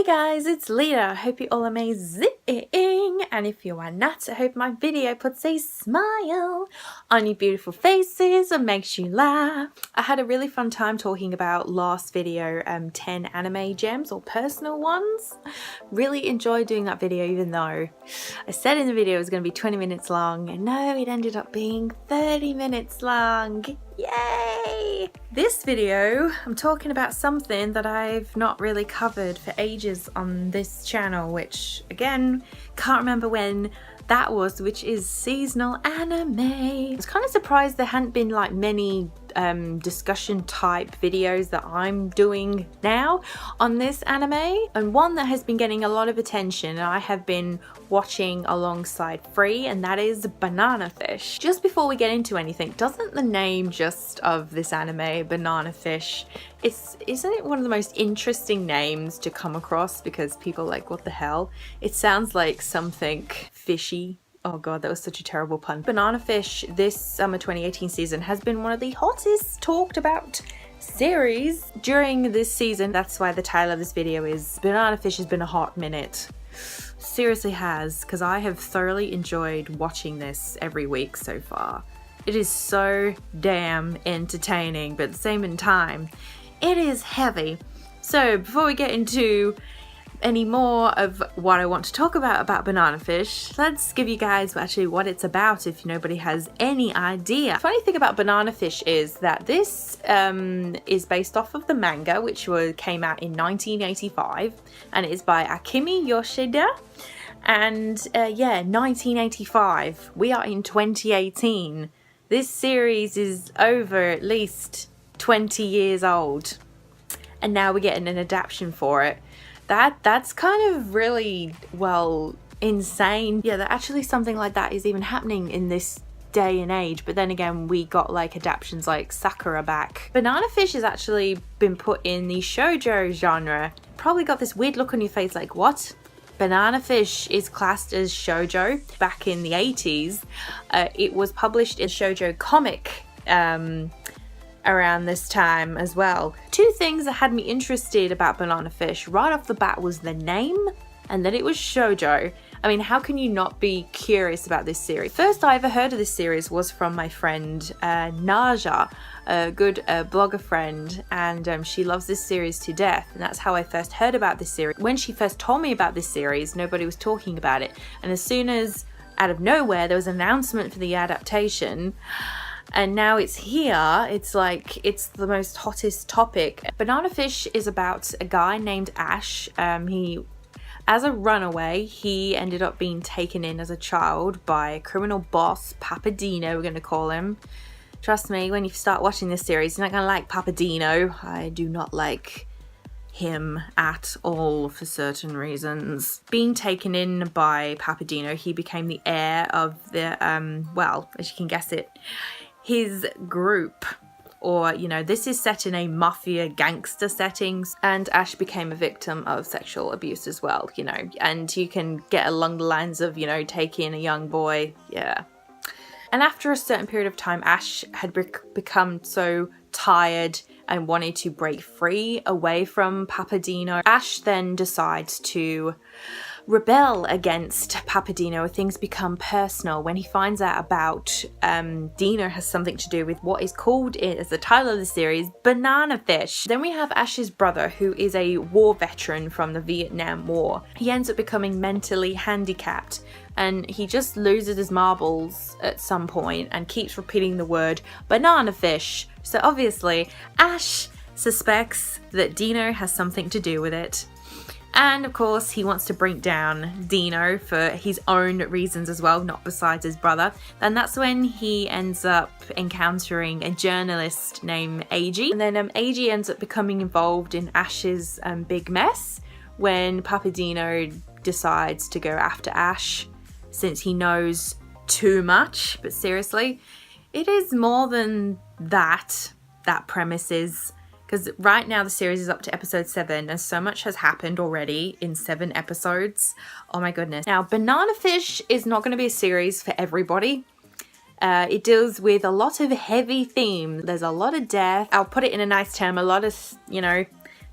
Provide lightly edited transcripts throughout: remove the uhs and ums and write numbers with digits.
guys, it's Lita. I hope you're all amazing, and if you are not, I hope my video puts a smile on your beautiful faces and makes you laugh. I had a really fun time talking about last video, 10 anime gems or personal ones. Really enjoyed doing that video, even though I said in the video it was going to be 20 minutes long, and no, it ended up being 30 minutes long. Yay! This video, I'm talking about something that I've not really covered for ages on this channel, which again, can't remember when that was, which is seasonal anime. I was kind of surprised there hadn't been like many discussion type videos that I'm doing now on this anime, and one that has been getting a lot of attention and I have been watching alongside Free, and that is Banana Fish. Just before we get into anything, doesn't the name just of this anime, Banana Fish, isn't it one of the most interesting names to come across, because people are like, what the hell? It sounds like something fishy. Oh god, that was such a terrible pun. Banana Fish this summer 2018 season has been one of the hottest talked about series during this season. That's why the title of this video is Banana Fish has been a hot minute. Seriously has, because I have thoroughly enjoyed watching this every week so far. It is so damn entertaining, but at the same time, it is heavy. So before we get into any more of what I want to talk about Banana Fish, let's give you guys actually what it's about if nobody has any idea. Funny thing about Banana Fish is that this is based off of the manga, which came out in 1985, and it is by Akemi Yoshida. And yeah, 1985. We are in 2018. This series is over at least 20 years old, and now we're getting an adaptation for it. That's kind of really, well, insane. Yeah, that actually something like that is even happening in this day and age. But then again, we got like adaptations like Sakura back. Banana Fish has actually been put in the shoujo genre. Probably got this weird look on your face like, what? Banana Fish is classed as shoujo. Back in the 80s, it was published in shoujo comic around this time as well. Two things that had me interested about Banana Fish right off the bat was the name, and that it was shoujo. I mean, how can you not be curious about this series? First I ever heard of this series was from my friend Naja, a good blogger friend, and she loves this series to death, and that's how I first heard about this series. When she first told me about this series, nobody was talking about it, and as soon as out of nowhere there was an announcement for the adaptation, and now it's here, it's like, it's the most hottest topic. Banana Fish is about a guy named Ash. As a runaway, he ended up being taken in as a child by a criminal boss, Papadino, we're going to call him. Trust me, when you start watching this series, you're not going to like Papadino. I do not like him at all for certain reasons. Being taken in by Papadino, he became the heir of the, well, as you can guess it, his group, or, you know, this is set in a mafia gangster settings, and Ash became a victim of sexual abuse as well, you know, and you can get along the lines of, you know, taking a young boy, yeah. And after a certain period of time, Ash had become so tired and wanted to break free away from Papadino. Ash then decides to rebel against Papadino. Things become personal when he finds out about Dino has something to do with what is called, as the title of the series, Banana Fish. Then we have Ash's brother, who is a war veteran from the Vietnam War. He ends up becoming mentally handicapped, and he just loses his marbles at some point and keeps repeating the word Banana Fish. So obviously Ash suspects that Dino has something to do with it. And of course, he wants to bring down Dino for his own reasons as well, not besides his brother. And that's when he ends up encountering a journalist named Eiji. And then Eiji ends up becoming involved in Ash's big mess when Papadino decides to go after Ash, since he knows too much. But seriously, it is more than that premise is. Because right now the series is up to episode 7, and so much has happened already in 7 episodes. Oh my goodness. Now, Banana Fish is not going to be a series for everybody. It deals with a lot of heavy themes. There's a lot of death. I'll put it in a nice term. A lot of, you know,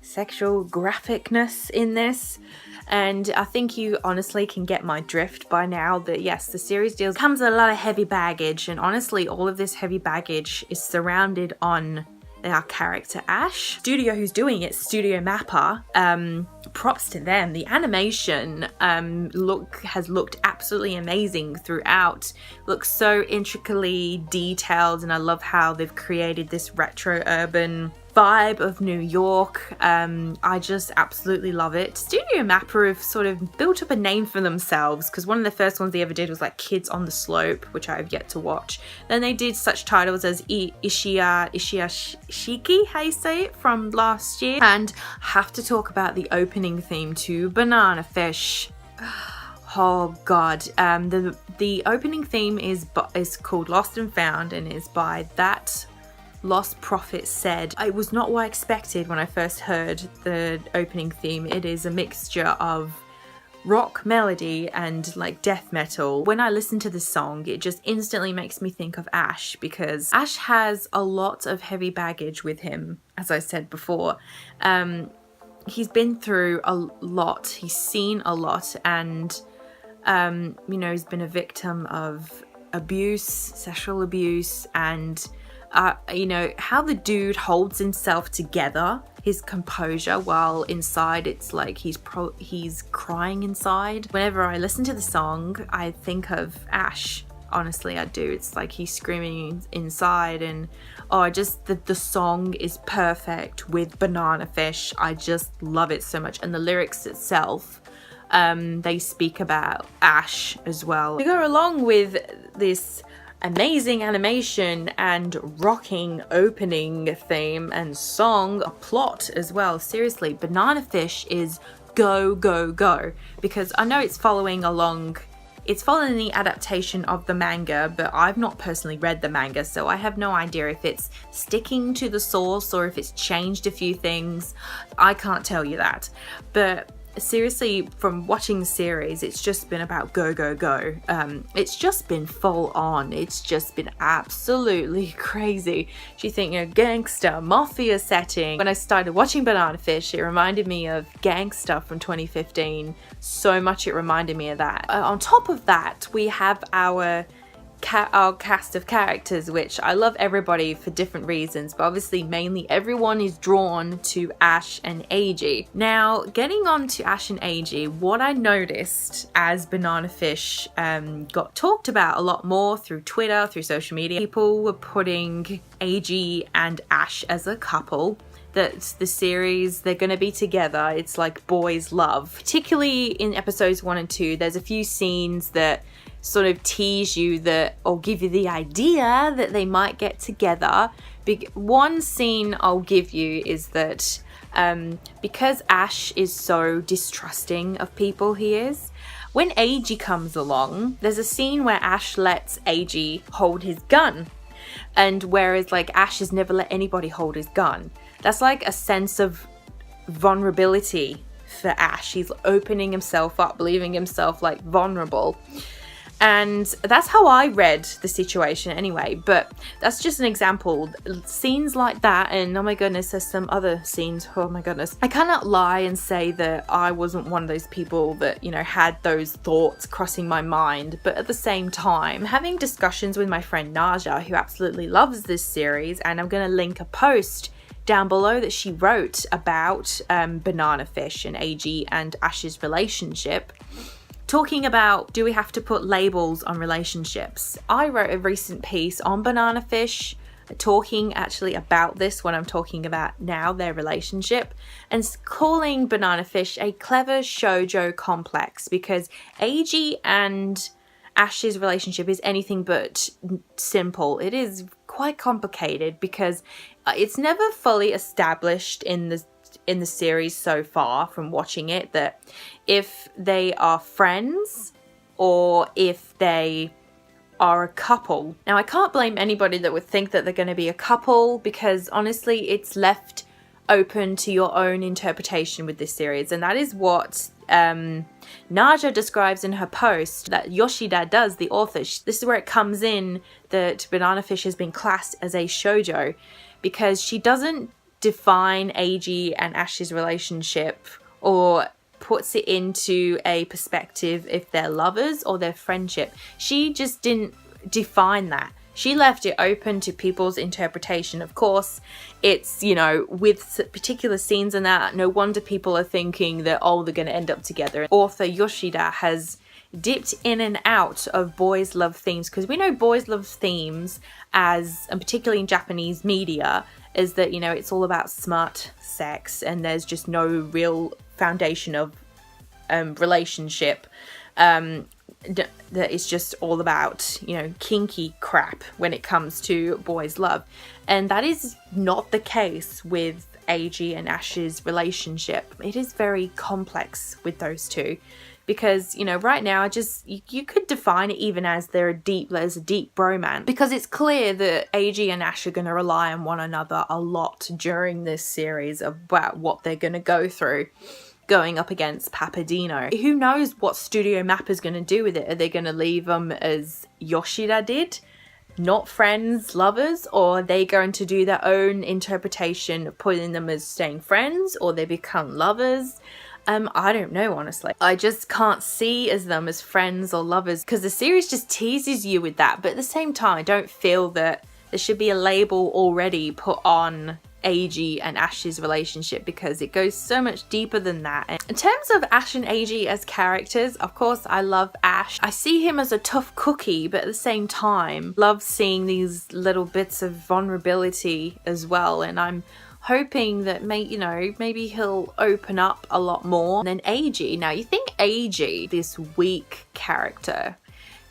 sexual graphicness in this. And I think you honestly can get my drift by now that yes, the series comes with a lot of heavy baggage, and honestly all of this heavy baggage is surrounded on our character Ash. Studio who's doing it, Studio Mappa, props to them. The animation has looked absolutely amazing throughout. Looks so intricately detailed, and I love how they've created this retro urban vibe of New York. I just absolutely love it. Studio Mappa have sort of built up a name for themselves, because one of the first ones they ever did was like Kids on the Slope, which I have yet to watch. Then they did such titles as Ishiya Shiki, how you say it, from last year. And have to talk about the opening theme to Banana Fish. Oh god, the opening theme is called Lost and Found, and is by That Lost Prophet Said. It was not what I expected when I first heard the opening theme. It is a mixture of rock melody and like death metal. When I listen to this song, it just instantly makes me think of Ash, because Ash has a lot of heavy baggage with him, as I said before. He's been through a lot, he's seen a lot, and you know, he's been a victim of abuse, sexual abuse, and you know, how the dude holds himself together, his composure, while inside it's like he's crying inside. Whenever I listen to the song, I think of Ash. Honestly, I do. It's like he's screaming inside, and oh, the song is perfect with Banana Fish. I just love it so much, and the lyrics itself, they speak about Ash as well. We go along with this amazing animation and rocking opening theme and song, a plot as well. Seriously, Banana Fish is go, go, go, because I know it's following the adaptation of the manga, but I've not personally read the manga, so I have no idea if it's sticking to the source or if it's changed a few things. I can't tell you that, but seriously, from watching the series, it's just been about go, go, go. It's just been full on. It's just been absolutely crazy. Do you think, you know, gangster, mafia setting? When I started watching Banana Fish, it reminded me of Gangster from 2015. So much it reminded me of that. On top of that, we have our cast of characters, which I love everybody for different reasons, but obviously mainly everyone is drawn to Ash and Eiji. Now, getting on to Ash and Eiji, what I noticed as Banana Fish got talked about a lot more through Twitter, through social media, people were putting Eiji and Ash as a couple, that the series, they're going to be together. It's like boys love. Particularly in episodes 1 and 2, there's a few scenes that sort of tease you that, or give you the idea that they might get together. One scene I'll give you is that because Ash is so distrusting of people he is, when Eiji comes along, there's a scene where Ash lets Eiji hold his gun, and whereas like Ash has never let anybody hold his gun. That's like a sense of vulnerability for Ash. He's opening himself up, leaving himself like vulnerable. And that's how I read the situation anyway, but that's just an example. Scenes like that, and oh my goodness, there's some other scenes, oh my goodness. I cannot lie and say that I wasn't one of those people that, you know, had those thoughts crossing my mind, but at the same time, having discussions with my friend Naja, who absolutely loves this series, and I'm going to link a post down below that she wrote about Banana Fish and Eiji and Ash's relationship, talking about, do we have to put labels on relationships? I wrote a recent piece on Banana Fish talking actually about this, what I'm talking about now, their relationship, and calling Banana Fish a clever shoujo complex, because Eiji and Ash's relationship is anything but simple. It is quite complicated because it's never fully established in the series so far from watching it that if they are friends or if they are a couple. Now, I can't blame anybody that would think that they're going to be a couple, because honestly it's left open to your own interpretation with this series, and that is what Naja describes in her post that Yoshida does, the author. This is where it comes in that Banana Fish has been classed as a shoujo, because she doesn't define AG and Ash's relationship or puts it into a perspective if they're lovers or their friendship. She just didn't define that. She left it open to people's interpretation. Of course, it's, you know, with particular scenes and that, no wonder people are thinking that, oh, they're going to end up together. Author Yoshida has dipped in and out of boys' love themes, because we know boys' love themes, as, and particularly in Japanese media, is that, you know, it's all about smut, sex, and there's just no real foundation of relationship. That is just all about, you know, kinky crap when it comes to boys' love. And that is not the case with AG and Ash's relationship. It is very complex with those two. Because, you know, right now, you could define it even as there's a deep bromance. Because it's clear that AG and Ash are going to rely on one another a lot during this series about what they're going to go through, going up against Papadino. Who knows what Studio Mappa's going to do with it? Are they going to leave them as Yoshida did? Not friends, lovers? Or are they going to do their own interpretation of putting them as staying friends? Or they become lovers? I don't know, honestly. I just can't see them as friends or lovers, because the series just teases you with that. But at the same time, I don't feel that there should be a label already put on AG and Ash's relationship, because it goes so much deeper than that. And in terms of Ash and AG as characters, of course, I love Ash. I see him as a tough cookie, but at the same time, love seeing these little bits of vulnerability as well. And I'm hoping that maybe he'll open up a lot more. And then AG, now you think AG, this weak character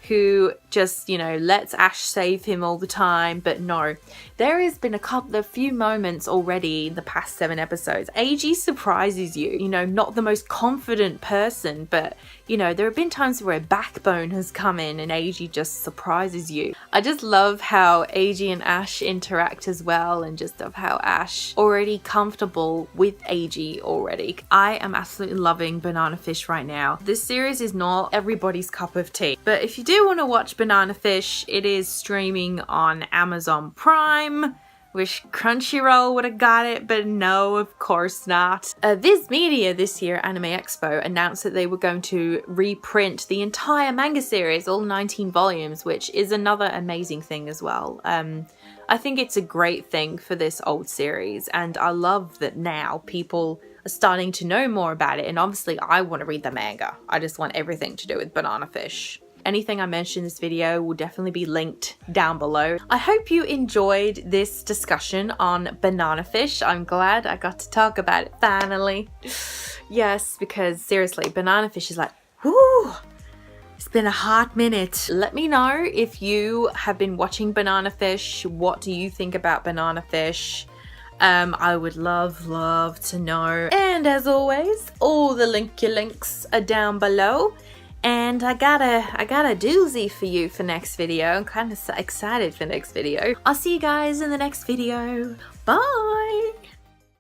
who just, you know, lets Ash save him all the time, but no. There has been a few moments already in the past 7 episodes. AG surprises you, you know, not the most confident person, but, you know, there have been times where a backbone has come in and AG just surprises you. I just love how AG and Ash interact as well, and just of how Ash already comfortable with AG already. I am absolutely loving Banana Fish right now. This series is not everybody's cup of tea, but if you do want to watch Banana Fish, it is streaming on Amazon Prime. Wish Crunchyroll would have got it, but no, of course not. Viz Media this year, Anime Expo, announced that they were going to reprint the entire manga series, all 19 volumes, which is another amazing thing as well. I think it's a great thing for this old series, and I love that now people are starting to know more about it, and obviously I want to read the manga. I just want everything to do with Banana Fish. Anything I mentioned in this video will definitely be linked down below. I hope you enjoyed this discussion on Banana Fish. I'm glad I got to talk about it finally. Yes, because seriously, Banana Fish is like, whoo! It's been a hot minute. Let me know if you have been watching Banana Fish. What do you think about Banana Fish? I would love to know. And as always, all the links are down below. And I got a doozy for you for next video. I'm kind of excited for next video. I'll see you guys in the next video. Bye!